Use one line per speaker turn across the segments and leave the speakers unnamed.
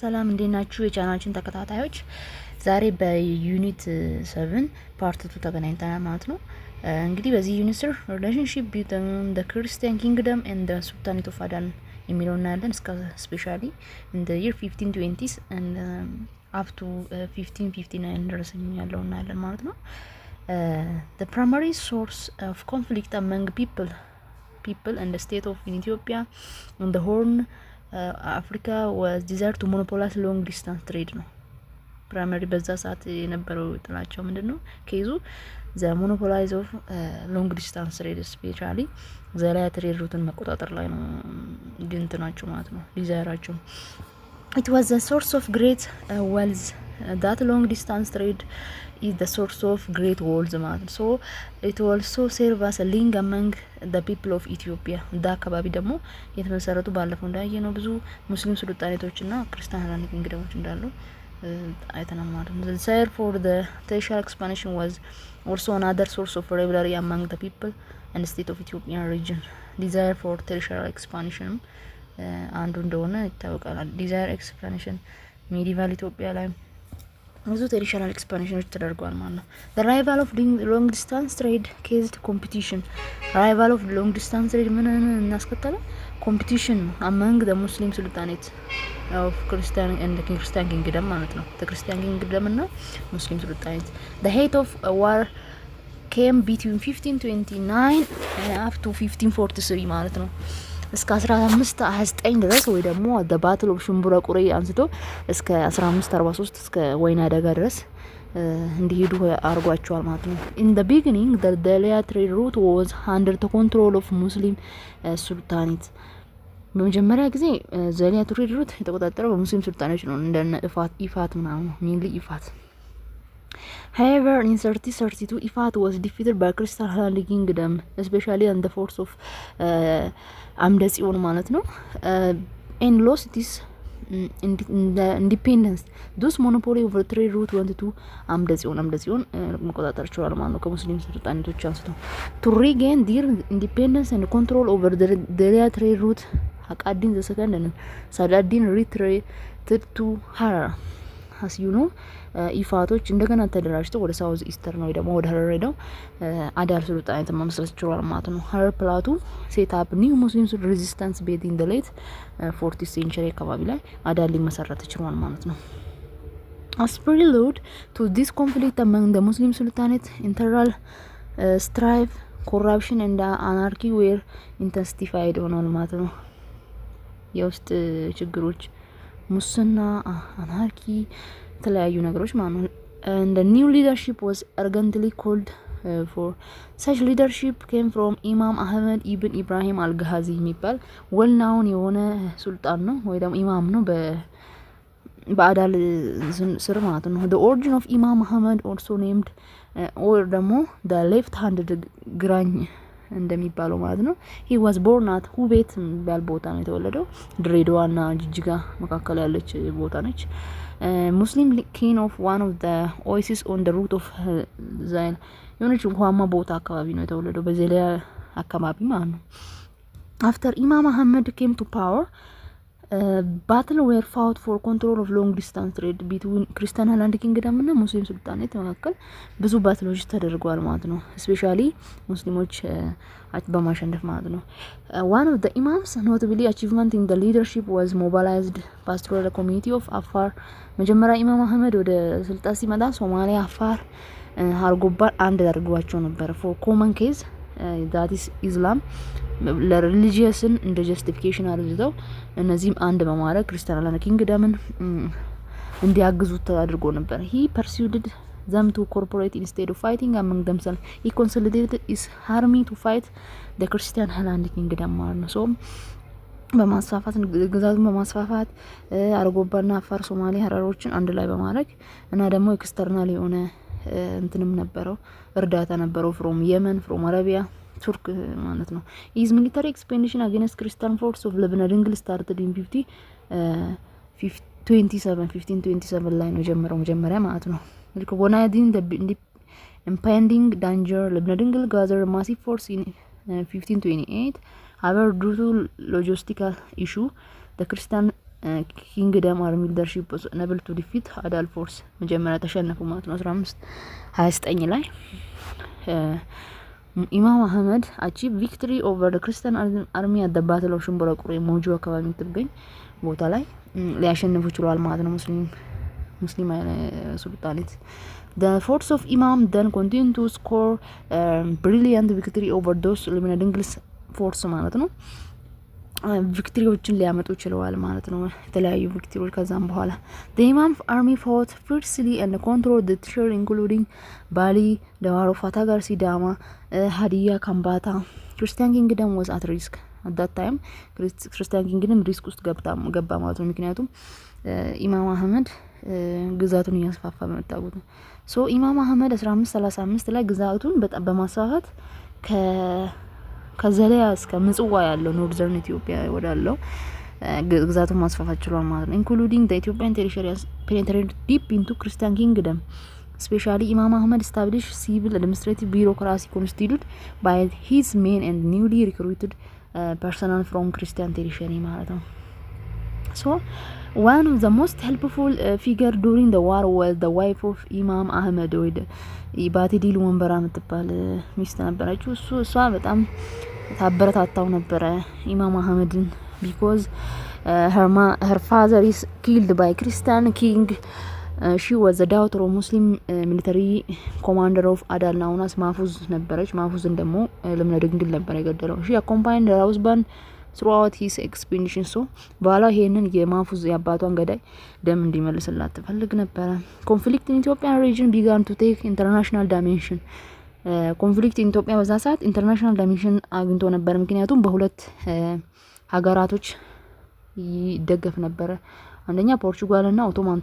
ሰላም እንዴት ናችሁ የቻናላችን ተከታታዮች? ዛሬ በዩኒት 7 ፓርት 2 ተገናኝተናል ማለት ነው። እንግዲህ በዚህ ዩኒት ስር ሪሌሽንሺፕ ቢትዊን ዘ ክርስቲያን ኪንግደም ኤንድ ዘ ሱልጣኔት ኦፍ አዳን የሚለው እናያለን። እስከ ስፔሻሊ ኢን ዘ ይር 1520s and up to 1559 ድረስ ያለው እናያለን ማለት ነው። The primary source of conflict among people and the state of Ethiopia on the Horn Africa was desire to monopolize long distance trade ነው። ፕራይመሪ በዛ ሰዓት የነበረው ጥላቸው ምንድነው? ከይዙ ዘ ሞኖፖላይዝ ኦፍ ሎንግ ዲስታንስ ትሬድ ስፔሻሊ ዘላያ ትሬድ ሩትን መቆጣጠር ላይ ነው ግንትናቸው ማለት ነው ዲዛይራቸው። It was the source of great wealth. That long distance trade is the source of great wealth ማለት so it also serve as a link among the people of Ethiopia. ዳ አካባቢ ደግሞ የተመሰረቱ ባለፈው እንዳየ ነው ብዙ ሙስሊም ሱልጣኔቶችና ክርስቲያን ኪንግደሞች እንዳሉ አይተናል ማለት ነው። The desire for the territorial expansion was also another source of rivalry among the people and the state of Ethiopian region. Desire for territorial expansion አንዱ እንደሆነ ይታወቃል። ዲዛይር ኤክስፓንሽን ሜዲቫል ኢትዮጵያ ላይ ብዙ ቴሪቶሪያል ኤክስፓንሽኖች ተደርጓል ማለት ነው። the rival of long distance trade caused competition. rival of long distance trade ምን እናስከተለ competition among the Muslim sultanate of Christian and the Christian kingdom ማለት ነው። the Christian kingdom እና ሙስሊም ሱልጣኔት the height of war came between 1529 up to 1543 ማለት ነው። እስከ 1529 ድረስ ወይ ደግሞ the battle of ሽምቡራ ቁሬ አንስቶ እስከ 1543 እስከ ወይና ደጋ ድረስ እንዲሄዱ አርጓቸዋል ማለት ነው። in the beginning the Dalia trade route was under the control of Muslim sultanate. በመጀመሪያ ጊዜ ዘሊያ ትሬድ ሩት የተቆጣጠረው በሙስሊም ሱልጣኖች ነው። እንደነ ኢፋት ምናምን ሚንሊ ኢፋት However, in 1332, Ifat was defeated by Christian Highland Kingdom, especially on the force of Amdezion ማለት ነው and lost its independence. Those monopoly over trade route went to Amdezion መቆጣጠር ችሏል ማለት ነው ከሙስሊም ሱልጣኔቶች አንስቶ to regain their independence and control over the trade route. Haqaddin the second and Saladin retreated to Harar. as you know ኢፋቶች እንደገና ተደራጅተው ወደ ሳውዝ ኢስተርን ነው ደግሞ ወደ ሀረር ሄደው አዳል ሱልጣኔት መመስረት ችሏል ማለት ነው። ሀረር ፕላቱ ሴት አፕ ኒው ሙስሊም ሬዚስታንስ ቤት ኢን ዘ ሌት 40th century አካባቢ ላይ አዳል ሊመሰረት ችሏል ማለት ነው። as prelude to this conflict among the Muslim sultanate, internal strife, corruption and anarchy were intensified ሆኗል ማለት ነው። የውስጥ ችግሮች ሙስና፣ አናርኪ የተለያዩ ነገሮች ማለት ነው። and the new leadership was urgently called for. such leadership came from Imam Ahmed ibn Ibrahim al-Ghazi የሚባል well known የሆነ ሱልጣን ነው ወይ ደግሞ ኢማም ነው በአዳል ስር ማለት ነው። the origin of Imam Ahmed also named or ደግሞ the left handed ግራኝ እንደሚባለው ማለት ነው። he was born at ሁቤት የሚባል ቦታ ነው የተወለደው። ድሬዳዋና ጅጅጋ መካከል ያለች ቦታ ነች። Muslim king of one of the oases on the route of Zail የሆነች ውሃማ ቦታ አካባቢ ነው የተወለደው በዘሊያ አካባቢ ማለት ነው። after Imam Ahmed came to power, battle were fought for control of long distance trade between Christian Highland Kingdom እና ሙስሊም ሱልጣኔት መካከል ብዙ ባትሎች ተደርጓል ማለት ነው። especially ሙስሊሞች በማሸነፍ ማለት ነው። one of the imams notable achievement in the leadership was mobilized pastoral community of Afar. መጀመሪያ ኢማም አህመድ ወደ ስልጣን ሲመጣ ሶማሊያ፣ አፋር፣ አርጎባን አንድ አድርጓቸው ነበር for common case that is Islam ለሪሊጂየስን እንደ ጀስቲፊኬሽን አድርገው እነዚህም አንድ በማድረግ ክርስቲያን ሃይላንድ ኪንግደምን እንዲያግዙት አድርጎ ነበር። he persuaded them to cooperate instead of fighting among themselves. he consolidated his army to fight the Christian Highland Kingdom ማለት ነው። so በማስፋፋት ግዛቱን በማስፋፋት አርጎባና አፋር፣ ሶማሌ፣ ሀረሮችን አንድ ላይ በማድረግ እና ደግሞ ኤክስተርናል የሆነ እንትንም ነበረው እርዳታ ነበረው from Yemen, from Arabia, ቱርክ ማለት ነው። his military expedition against Christian forces of Lebanon Dingle started in 1527 ላይ ነው ጀመረው መጀመሪያ ማለት ነው። recognizing the impending danger, Lebanon Dingle gathered massive force in 1528. however due to logistical issue the Christian ኪንግደም አርሚ ሊደርሺፕ ነብል ቱ ዲፊት አዳል ፎርስ መጀመሪያ ተሸነፉ ማለት ነው 1529 ላይ ኢማም አህመድ አቺቭ ቪክቶሪ ኦቨር ዘ ክርስቲያን አርሚ አት ዘ ባትል ኦፍ ሽምብራ ቁሬ ሞጆ አካባቢ የምትገኝ ቦታ ላይ ሊያሸንፉ ችሏል ማለት ነው ሙስሊም ሱልጣኔት The force of Imam then continued to score brilliant victory over those ልብነ ድንግል ፎርስ ማለት ነው ቪክቶሪዎችን ሊያመጡ ችለዋል ማለት ነው የተለያዩ ቪክቶሪዎች ከዛም በኋላ the Imam army fought fiercely and controlled the territory including Bali, Dawaro, Fatagar, Sidama, Hadia, Kambata. Christian kingdom was at risk at that time. Christian kingdom risk ውስጥ ገባ ማለት ነው ምክንያቱም ኢማም አህመድ ግዛቱን ያስፋፋ መጣጉት ሶ ኢማም አህመድ 1535 ላይ ግዛቱን በጣም በማስፋፋት ከዘለያ እስከ ምጽዋ ያለው ኖርዘርን ኢትዮጵያ ወዳለው ግዛቱን ማስፋፋት ችሏል ማለት ነው including the Ethiopian territory penetrated deep into Christian kingdom especially Imam Ahmad established civil administrative bureaucracy constituted by his men and newly recruited personnel from Christian territory ማለት ነው so one of the most helpful figure during the war was the wife of Imam Ahmad ወደ ኢባቲዲል ወንበራ የምትባል ሚስት ነበረች እሷ በጣም ታበረታታው ነበረ ኢማም አህመድን because her father is killed by Christian king she was the daughter of Muslim military commander of Adal known as ማፉዝ ነበረች ማፉዝን ደግሞ ለምን ድንግል ነበር የገደለው she accompanied her husband throughout his expedition so ባላ ይሄንን የማፉዝ ያባቷን ገዳይ ደም እንዲመልስላት ተፈልግ ነበር conflict in Ethiopian region began to take international dimension conflict in Ethiopia በዛ ሰዓት international dimension አግኝቶ ነበር ምክንያቱም በሁለት ሀገራቶች ይደገፍ ነበር አንደኛ ፖርቹጋል እና ኦቶማን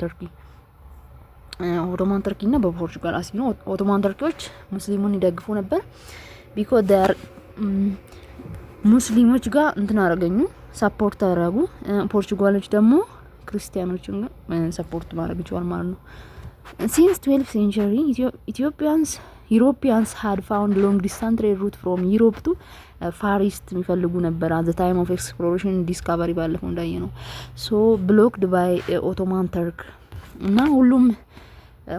ተርኪ እና በፖርቹጋል አሲኖ ኦቶማን ተርኪዎች ሙስሊሙን ይደግፉ ነበር because they are ሙስሊሞች ጋር እንትን አረጋኙ ሰፖርት አረጉ ፖርቹጋሎች ደግሞ ክርስቲያኖችን ሰፖርት ማድረግ ይችላል ማለት ነው since 12th century Europeans had found long distance trade route from Europe to Far East የሚፈልጉ ነበር at the time of exploration and discovery ባለፈው እንዳየ ነው so blocked by Ottoman Turk እና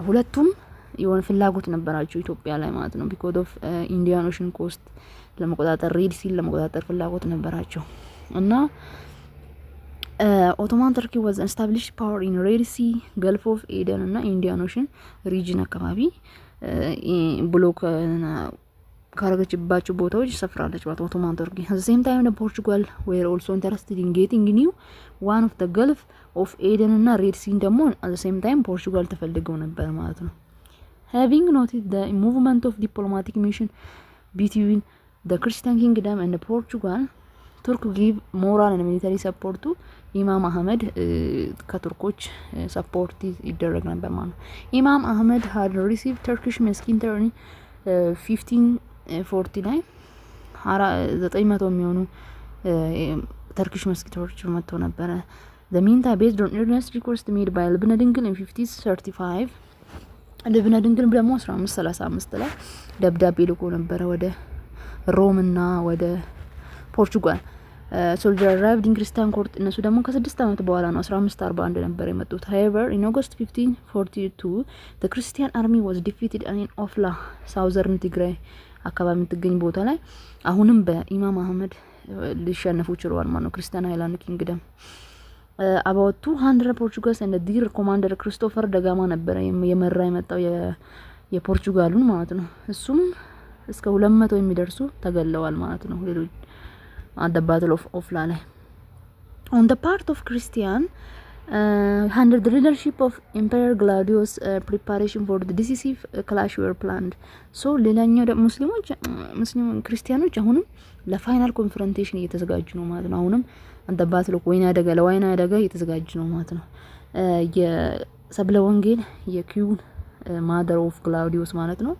ሁለቱም የሆነ ፍላጎት ነበራቸው ኢትዮጵያ ላይ ማለት ነው because of Indian Ocean coast ለመቆጣጠር ሬድ ሲል ለመቆጣጠር ፍላጎት ነበራቸው እና Ottoman Turkey was established power in Red Sea, Gulf of Aden እና Indian Ocean region አካባቢ ብሎክ ካረገችባቸው ቦታዎች ሰፍራለች ማለት Ottoman Turkey at the same time the Portugal were also interested in getting new one of the Gulf of Aden እና Red Sea ደግሞ at the same time Portugal ተፈልገው ነበር ማለት ነው having noted the movement of diplomatic mission between the Christian kingdom and Portugal Turk gave moral and military support to Imam Ahmed ከቱርኮች support ይደረግ ነበር ማለት Imam Ahmed had received Turkish messenger in 1549 900 የሚሆኑ Turkish messengers መጥተው ነበር the meantime based on earliest request made by ልብነ ድንግል in 1535 ልብነ ድንግል ደግሞ 1535 ላይ ደብዳቤ ልኮ ነበር ወደ ሮም እና ወደ ፖርቹጋል soldier arrived in Christian court እነሱ ደግሞ ከ6 አመት በኋላ ነው 1541 ነበር የመጡት however in August 1542 the Christian army was defeated in Ofla southern Tigray አካባቢ የምትገኝ ቦታ ላይ አሁንም በኢማም አህመድ ሊሸነፉ ችለዋል ማለት ነው Christian Highland Kingdom about 200 Portuguese and their commander Christopher ደጋማ ነበር የመራ የመጣው የፖርቹጋሉን ማለት ነው እሱም እስከ 200 የሚደርሱ ተገለዋል ማለት ነው ሌሎች at the battle of Ofla on the part of Christian under the leadership of Emperor Claudius preparation for the decisive clash were planned so ሌላኛው ደግሞ ሙስሊም ክርስቲያኖች አሁንም ለፋይናል ኮንፍሮንቴሽን እየተዘጋጁ ነው ማለት ነው አሁንም at the battle of ወይና አደጋ እየተዘጋጁ ነው ማለት ነው የሰብለ ወንጌል የኪውን ማደር ኦፍ ክላውዲዮስ ማለት ነው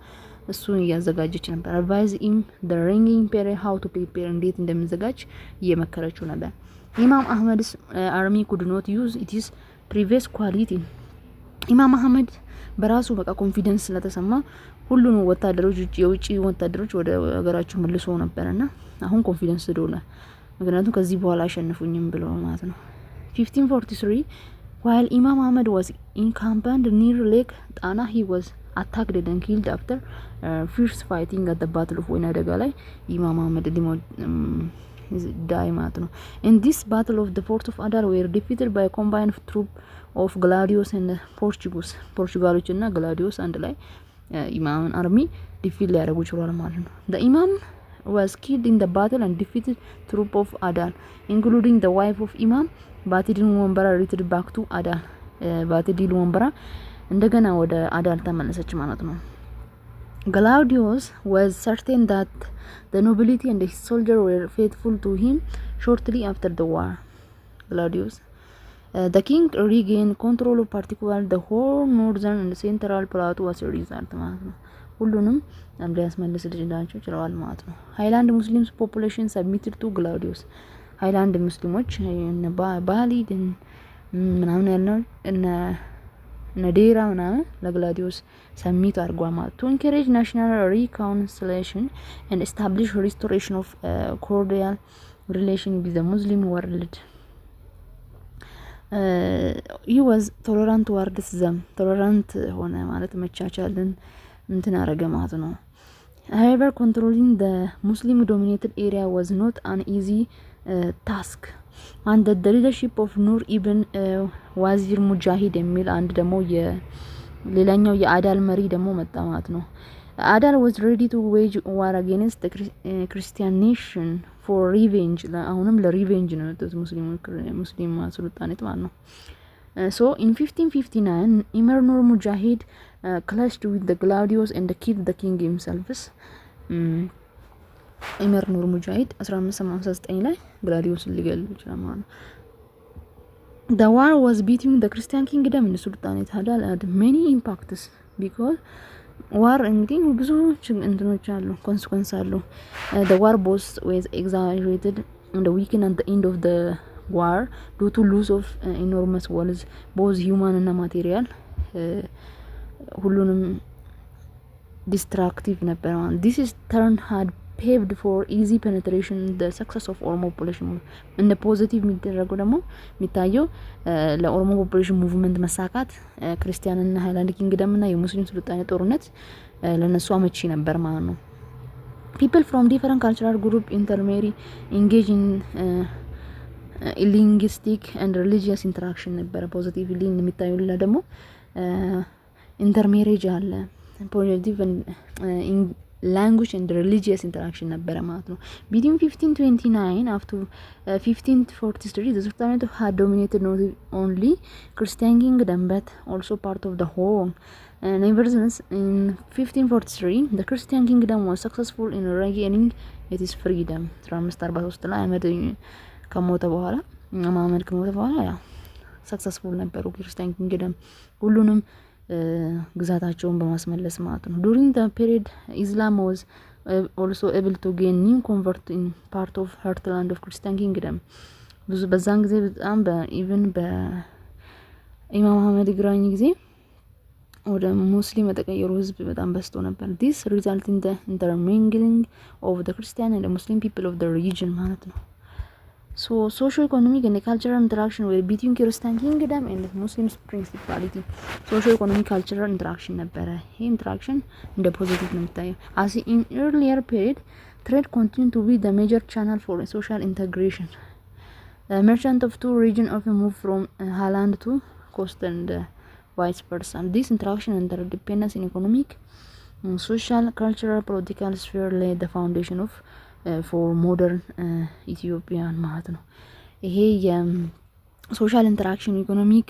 እሱን ያዘጋጀች ነበር advise him the reigning emperor how to prepare እንዴት እንደሚዘጋጅ እየመከረችው ነበር ኢማም አህመድ's army could not use its previous quality ኢማም አህመድ በራሱ በቃ ኮንፊደንስ ስለተሰማ ሁሉን ወታደሮች የውጪ ወታደሮች ወደ ሀገራቸው መልሶ ነበርና አሁን ኮንፊደንስ ዶላ ምክንያቱም ከዚህ በኋላ አሸንፉኝም ብለው ማለት ነው 1543, while Imam Ahmad was encamped near Lake Tana, he was attacked and killed after fierce fighting at the Battle of Wainadaga ላይ ኢማም አህመድ die ማለት ነው። In this battle of the Fort of Adal were defeated by a combined troop of Gladios and ፖርቹጋሎች እና ግላዲዮስ አንድ ላይ ኢማምን አርሚ ዲፊት ሊያደርጉ ችሏል ማለት ነው። The Imam was killed in the battle and defeated troop of Adal, including the wife of Imam ባቲዲን ወንበራ retreated back to Adal. ባቲዲን ወንበራ እንደገና ወደ አዳል ተመለሰች ማለት ነው። Gladius was certain that the nobility and his soldiers were faithful to him shortly after the war. Gladius the king regained control of particularly the whole northern and central plateau as a result ማለት ነው። ሁሉንም አንድሪያስ መልስ ልጅላቸው ችለዋል ማለት ነው። ሃይላንድ ሙስሊምስ population submitted to Gladius. ሃይላንድ ሙስሊሞች ባሊ ምናምን ያለው ነዴራ ምናምን ለግላዲዮስ ሰሚት አድርጓል ማለት to encourage national reconciliation and establish restoration of cordial relation with the Muslim world. He was tolerant towards them. tolerant ሆነ ማለት መቻቻልን እንትን አረገ ማለት ነው። However, controlling the Muslim dominated area was not an easy task. And the leadership of Nur ibn Wazir Mujahid የሚል አንድ ደግሞ ሌላኛው የአዳል መሪ ደግሞ መጣ ማለት ነው። Adal was ready to wage war against the Christian nation for revenge. አሁንም ለሪቬንጅ ነው ሙስሊም ሱልጣኔት ማለት ነው። So in 1559 Imar Nur Mujahid clashed with the Gladios and killed the king himself. ኢመር ኑር ሙጃሂድ 1589 ላይ ግላዲዮስን ሊገል ይችላል ማለት ነው። The war was between the Christian kingdom and Sultanate Adal had many impacts because war እንግዲህ ብዙ እንትኖች አሉ ኮንሲኩዌንስ አሉ። The war both was exaggerated and weakened at the end of the war due to loss of enormous wealth both human and material. ሁሉንም destructive ነበር ማለት this is turn had paved for easy penetration the success of Oromo population and the positive የሚደረገው ደግሞ የሚታየው ለኦሮሞ ፖፑሌሽን ሙቭመንት መሳካት ክርስቲያንና ሃይላንድ ኪንግደም እና የሙስሊም ስልጣኔ ጦርነት ለነሱ አመቺ ነበር ማለት ነው። People from different cultural group intermarry engage in linguistic and religious interaction ነበር ፖዚቲቭሊ የሚታየው ደግሞ intermarriage አለ positive and language and religious interaction ነበረ ማለት ነው። Between 1529 up to 1543 the Sultanate had dominated not only Christian kingdom but also part of the whole. Nevertheless, in 1543 the Christian kingdom was successful in regaining its freedom. 1543 ላይ አህመድ ከሞተ በኋላ ያ successful ነበሩ ክርስቲያን ኪንግደም ሁሉንም ግዛታቸውን በማስመለስ ማለት ነው። During the period Islam was also able to gain new convert in part of heartland of Christian kingdom. ብዙ በዛን ጊዜ በጣም ኢቭን በኢማም አህመድ ግራኝ ጊዜ ወደ ሙስሊም የተቀየሩ ህዝብ በጣም በዝቶ ነበር። This result in the intermingling of the Christian and the Muslim people of the region ማለት ነው። So socio-economic and cultural interaction were between Christian kingdom and Muslims principality. Socio-economic cultural interaction ነበረ። ይሄ interaction እንደ ፖዚቲቭ ነው የሚታየው። As in earlier period, trade continued to be the major channel for social integration. Merchants of two regions often moved from Highland to coast and vice versa. This interaction and interdependence in economic, social, cultural, political sphere laid the foundation of for modern ኢትዮጵያን ማለት ነው። ይሄ የሶሻል ኢንተራክሽን ኢኮኖሚክ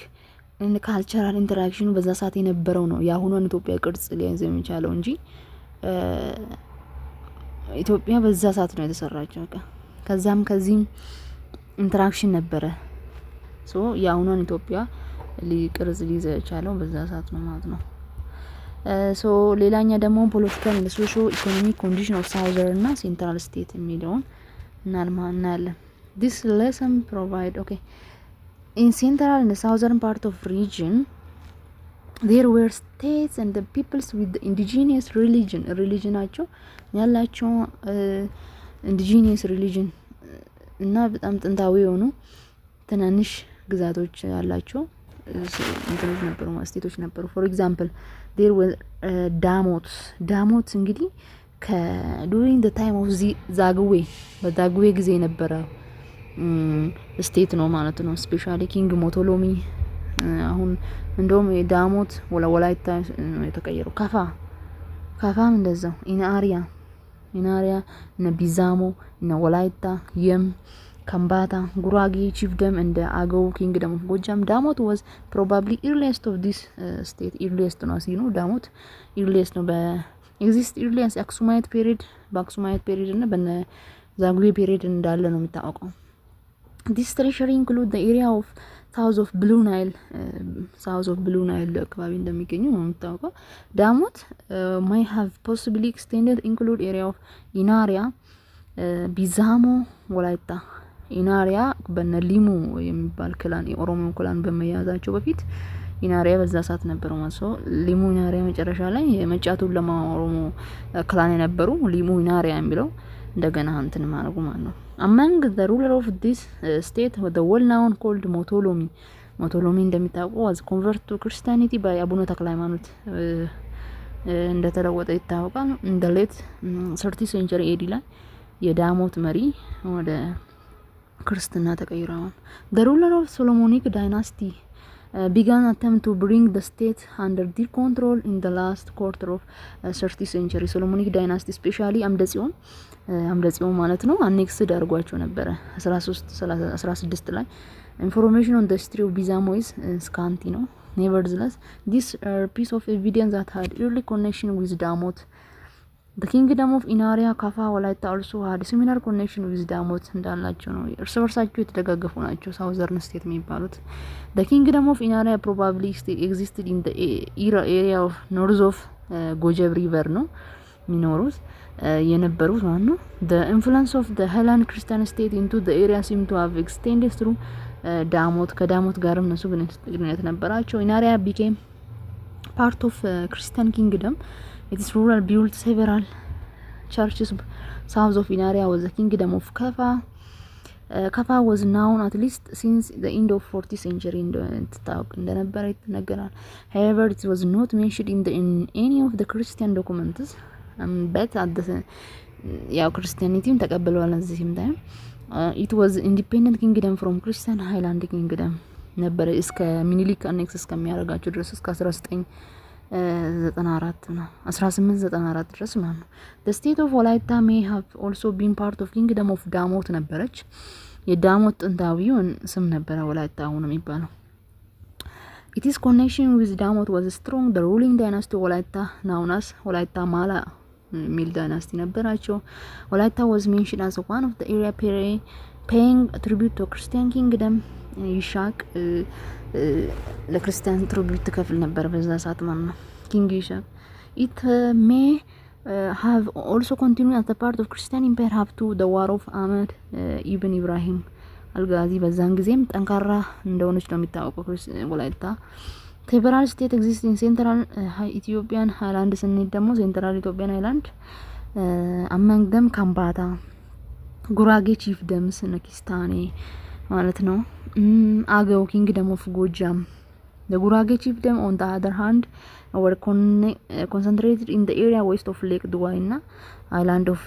እና ካልቸራል ኢንተራክሽን በዛ ሰዓት የነበረው ነው የአሁኗን ኢትዮጵያ ቅርጽ ሊይዝ የሚቻለው እንጂ ኢትዮጵያ በዛ ሰዓት ነው የተሰራችው። ከዛም ከዚህም ኢንተራክሽን ነበረ። ሶ የአሁኗን ኢትዮጵያ ቅርጽ ሊይዝ የቻለው በዛ ሰዓት ነው ማለት ነው። ሶ ሌላኛ ደግሞ ፖለቲካል and socio economic condition of southern እና central state የሚለውን እናያለን። This lesson provide in central and southern part of region there were states and the peoples with the indigenous religionናቸው ያላቸው indigenous religion እና በጣም ጥንታዊ የሆኑ ትናንሽ ግዛቶች ያላቸው እንትኖች ነበሩ ስቴቶች ነበሩ። ፎር ኤግዛምፕል ዴር ወር ዳሞት እንግዲህ ከዱሪንግ ዘ ታይም ኦፍ ዛግዌ በዛግዌ ጊዜ የነበረ ስቴት ነው ማለት ነው። ስፔሻሊ ኪንግ ሞቶሎሚ አሁን እንደውም ዳሞት ወላይታ የተቀየረው ካፋም እንደዛው ኢናሪያ እነ ቢዛሞ እነ ወላይታ የም ከምባታ ጉራጌ ቺፍደም እንደ አገው ኪንግደም ኦፍ ጎጃም ዳሞት was probably earliest of this state earliest ነው ሲኑ ዳሞት earliest ነው በኤግዚስት earliest አክሱማይት ፔሪድ በአክሱማይት ፔሪድ እና በነ ዛጉዌ ፔሪድ እንዳለ ነው የሚታወቀው። this territory include the area of south of blue nile አካባቢ እንደሚገኙ ነው የሚታወቀው። ዳሞት may have possibly extended include area of ኢናሪያ ቢዛሞ ወላይታ ኢናሪያ በነሊሙ የሚባል ክላን የኦሮሞ ክላን በመያዛቸው በፊት ኢናሪያ በዛ ሰዓት ነበር ማለት ነው። ሊሙ ኢናሪያ መጨረሻ ላይ የመጫቱ ለማኦሮሞ ክላን የነበሩ ሊሙ ኢናሪያ የሚለው እንደገና እንትን ማረጉ ማለት ነው። among the ruler of this state the well known called ሞቶሎሚ እንደሚታወቀው was convert to Christianity by አቡነ ተክለ ሃይማኖት እንደተለወጠ ይታወቃል። እንደ ሌት 30 century AD ላይ የዳሞት መሪ ወደ ክርስትና ተቀይረዋል። the ruler of Solomonic dynasty began attempt to bring the state under their control in the last quarter of 30th century Solomonic dynasty especially አምደጽዮን ማለት ነው አኔክስድ አድርጓቸው ነበረ 16 ላይ information on the history of Bizamo is scanty ነው። nevertheless this piece of evidence that had early connection with Damot the kingdom of Inaria Kafa Walaita also had similar connection with Damot እንዳላቸው ነው። እርስ በርሳቸው የተደጋገፉ ናቸው southern state የሚባሉት። the kingdom of Inaria probably existed in the area of north of Gojeb river ነው የሚኖሩት የነበሩት ማለት ነው። the influence of the Highland Christian state into the area seemed to have extended through ከዳሞት ጋርም እነሱ ግንኙነት ነበራቸው። ኢናሪያ became part of Christian kingdom. It is rural built several churches south of Inaria was the kingdom of Kafa was known at least since the end of 40th century እንደነበረ ይነገራል። however it was not mentioned in any of the Christian documents but at the ያው ክርስቲያኒቲም ተቀበለዋል እዚህም ላይ it was independent kingdom from Christian Highland kingdom ነበር እስከ ሚኒሊክ አኔክስ እስከሚያደርጋቸው ድረስ እስከ 1894 ነው 1894 ድረስ ማለት ነው። the state of Walaita may have also been part of kingdom of ዳሞት ነበረች። የዳሞት ጥንታዊው ስም ነበረ ወላይታ አሁን የሚባለው። it is connection with ዳሞት was strong. the ruling dynasty Walaita known as Walaita Mala ሚል ዳይናስቲ ነበራቸው። ወላይታ was mentioned as one of the area paying tribute to Christian kingdom ይሻቅ ለክርስቲያን ትሪቢዩት ከፍል ነበር በዛ ሰዓት ማለት ነው ኪንግ ይሻቅ። it may have also continued as a part of Christian empire up to the war of Ahmed ibn Ibrahim አልጋዚ በዛን ጊዜም ጠንካራ እንደሆነች ነው የሚታወቀው ወላይታ። several state exist in central Ethiopian highland ስንሄድ ደግሞ central Ethiopian highland among them ካምባታ ጉራጌ chiefdoms ነኪስታኔ ማለት ነው። አገው kingdom of ጎጃም the Gurage chiefdom on the other hand were concentrated in the area west of Lake Duwaina island of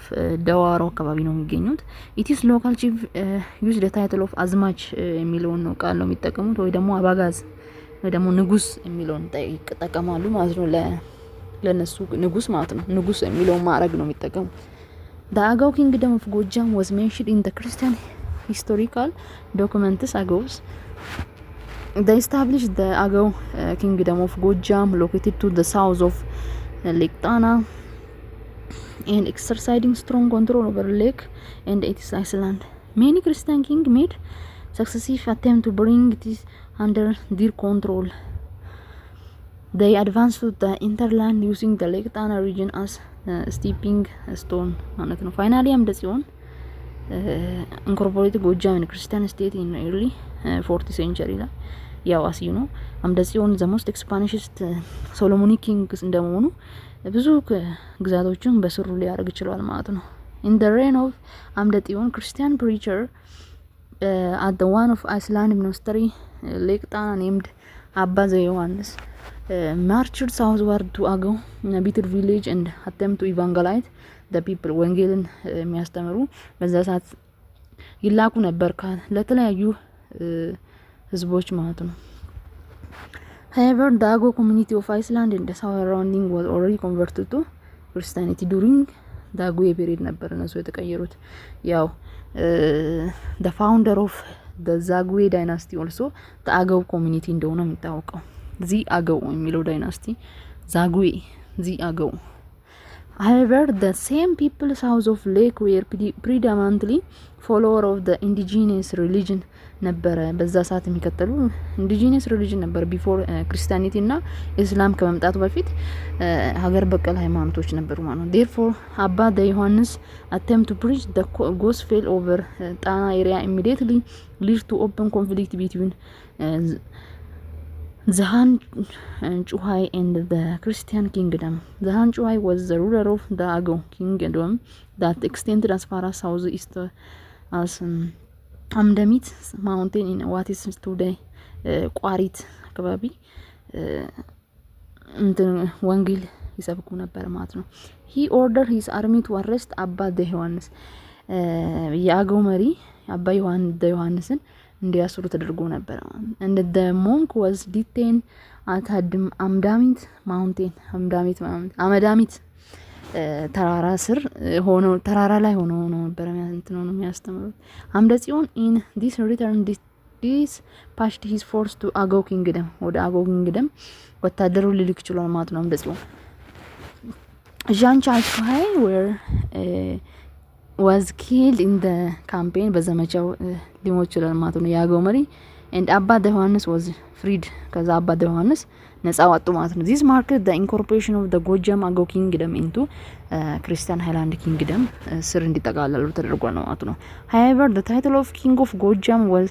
ደዋሮ አካባቢ ነው የሚገኙት። it is local chief use the title of አዝማች የሚለውን ነው ቃል ነው የሚጠቀሙት ወይ ደግሞ አባጋዝ ወይ ደግሞ ንጉስ የሚለውን ይጠቀማሉ ማለት ነው። ለነሱ ንጉስ ማለት ነው ንጉስ የሚለውን ማዕረግ ነው የሚጠቀሙት። the Agao kingdom of Gojam was mentioned in the Christian historical documents. Agaos they established the Agao kingdom of Gojam located to the south of Lake Tana and exercising strong control over lake and its island. Many Christian kings made successive attempts to bring it under their control. They advanced to the hinterland using the Lake Tana region as stepping stone ማለት ነው። finally አምደጽዮን incorporated Gojam in Christian state in early 40th century ላይ ያው አሲዩ ነው። አምደጽዮን the most expansionist Solomonic kings እንደመሆኑ ብዙ ግዛቶችን በስሩ ሊያደርግ ይችላል ማለት ነው። in the reign of አምደጽዮን Christian preacher at the one of Iceland monastery Lake Tana named Abba Yohannes marched southward to Agao, a bitter village, and attempt to evangelize the people. ወንጌልን የሚያስተምሩ በዛ ሰዓት ይላኩ ነበር ለተለያዩ ህዝቦች ማለት ነው። However, the Agao community of Iceland and the surrounding was already converted to Christianity during the Agao period ነበር እነሱ የተቀየሩት። ያው the founder of the Zagwe dynasty also the Agao community እንደሆነ የሚታወቀው ዚ አገው የሚለው ዳይናስቲ ዛጉዌ ዚ አገው። However, the same people south of lake were predominantly follower of the indigenous religion ነበረ በዛ ሰዓት የሚከተሉ indigenous religion ነበር before Christianity እና እስላም ከመምጣቱ በፊት ሀገር በቀል ሃይማኖቶች ነበሩ ማለት ነው። Therefore, Abba Yohannes attempt to preach the gospel over Tana area immediately lead to open conflict between the Han Chuhai and the Christian kingdom. The Han Chuhai was the ruler of the Agao kingdom that extended as far as southeast as Amdamit mountain in what is today ቋሪት አካባቢ ወንጌል ይሰብኩ ነበር ማለት ነው። He ordered his army to arrest Abba Yohannes የአገው መሪ አባ ዮሐንስን እንዲያስሩ ተደርጎ ነበር። and the monk was detained at Amdamit mountain አመዳሚት ተራራ ስር ሆኖ ተራራ ላይ ሆኖ ነበር እንትኑ ነው የሚያስተምሩት። አምደ ጽዮን in this return this passed his force to Agao kingdom ወደ አገው kingdom ወታደሩ ሊልክ ይችላል ማለት ነው። አምደ ጽዮን Jean Charles Chuhai was killed in the campaign በዘመቻው ሊሞት ይችላል ማለት ነው የአገው መሪ and Abba Yohannes was freed ከዛ አባ ዮሐንስ ነፃ ወጡ ማለት ነው። This marked the incorporation of the Gojam Agao kingdom into Christian Highland kingdom ስር እንዲጠቃለሉ ተደርጓል ማለት ነው። However, the title of king of Gojam was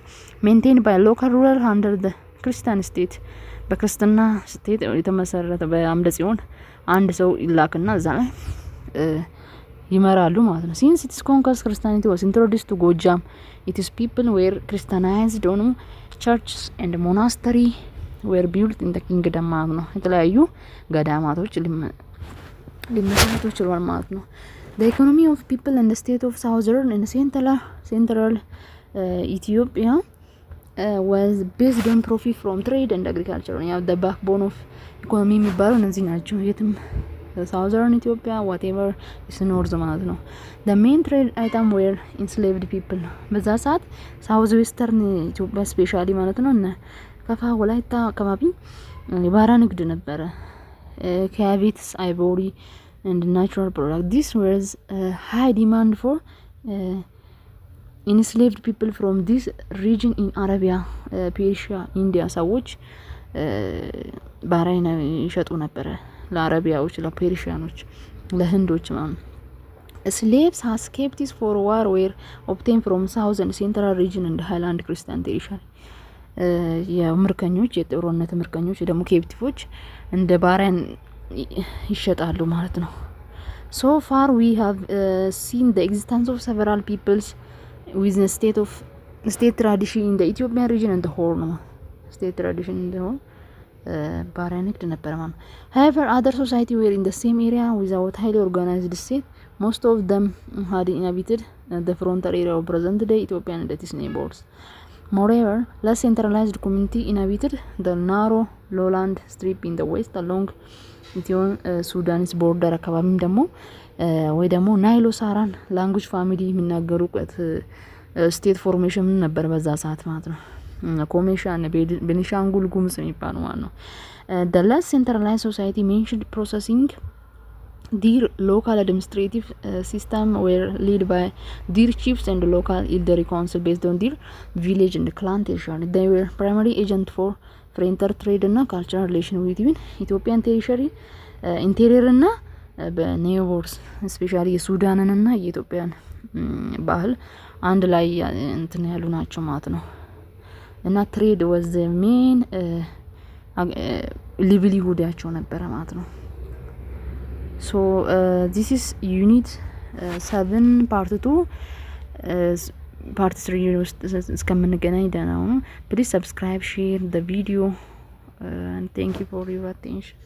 maintained by a local ruler under the Christian state. በክርስትና ስቴት የተመሰረተ በአምደ ጽዮን አንድ ሰው ይላክና እዛ ላይ ይመራሉ ማለት ነው። Since its conquest, Christianity was introduced to Gojam. Its people were Christianized on churches and monastery were built in the kingdom ማለት ነው። የተለያዩ ገዳማቶች ሊመሰረቱ ችሏል ማለት ነው። The economy of people in the state of southern and central Ethiopia was based on profit from trade and agriculture. ያው the backbone of economy የሚባለው እነዚህ ናቸው። የትም southern Ethiopia whatever is north ማለት ነው። The main trade item were enslaved people. በዛ ሰዓት south western Ethiopia ስፔሻሊ ማለት ነው እና ከፋ ወላይታ አካባቢ የባሪያ ንግድ ነበረ። cavities, ivory and natural products. This was high demand for enslaved people from this region in Arabia, Persia, India. ሰዎች ባሪያ ይሸጡ ነበረ ለአረቢያዎች፣ ለፔርሺያኖች፣ ለህንዶች ማለት Slaves as captives for war were obtained from south and central region and highland Christian territory. የምርኮኞች የጦርነት ምርኮኞች ደግሞ ኬፕቲፎች እንደ ባሪያን ይሸጣሉ ማለት ነው። So far we have seen the existence of several peoples with a state tradition in the Ethiopian region and the whole state tradition in the whole ባሪያ ንግድ ነበር ማለት። However, other society were in the same area without highly organized state. Most of them had inhabited the frontier area of present-day Ethiopia and its neighbors. Moreover, less centralized community inhabited the narrow lowland strip in the west along Sudan's border አካባቢም ደግሞ ወይ ደግሞ ናይሎ ሳራን ላንጉጅ ፋሚሊ የሚናገሩበት ስቴት ፎርሜሽን ነበር በዛ ሰዓት ማለት ነው። ኮሜሻን ቤኒሻንጉል ጉሙዝ የሚባለው ማለት ነው። The less centralized society mentioned processing their local administrative system were led by their chiefs and local elderly council based on their village and clan territory. They were primary agent for frontier trade and cultural relation between Ethiopian territory interior እና በኔይበርስ ስፔሻሊ የሱዳንን እና የኢትዮጵያን ባህል አንድ ላይ እንትን ያሉ ናቸው ማለት ነው። እና ትሬድ was the main livelihood-ያቸው ነበር ማለት ነው። So this is unit 7 part 2 ፓርት 3 ውስጥ እስከምንገናኝ ደህና ሁኑ። ፕሊዝ ሰብስክራይብ ሼር the video and thank you for your attention.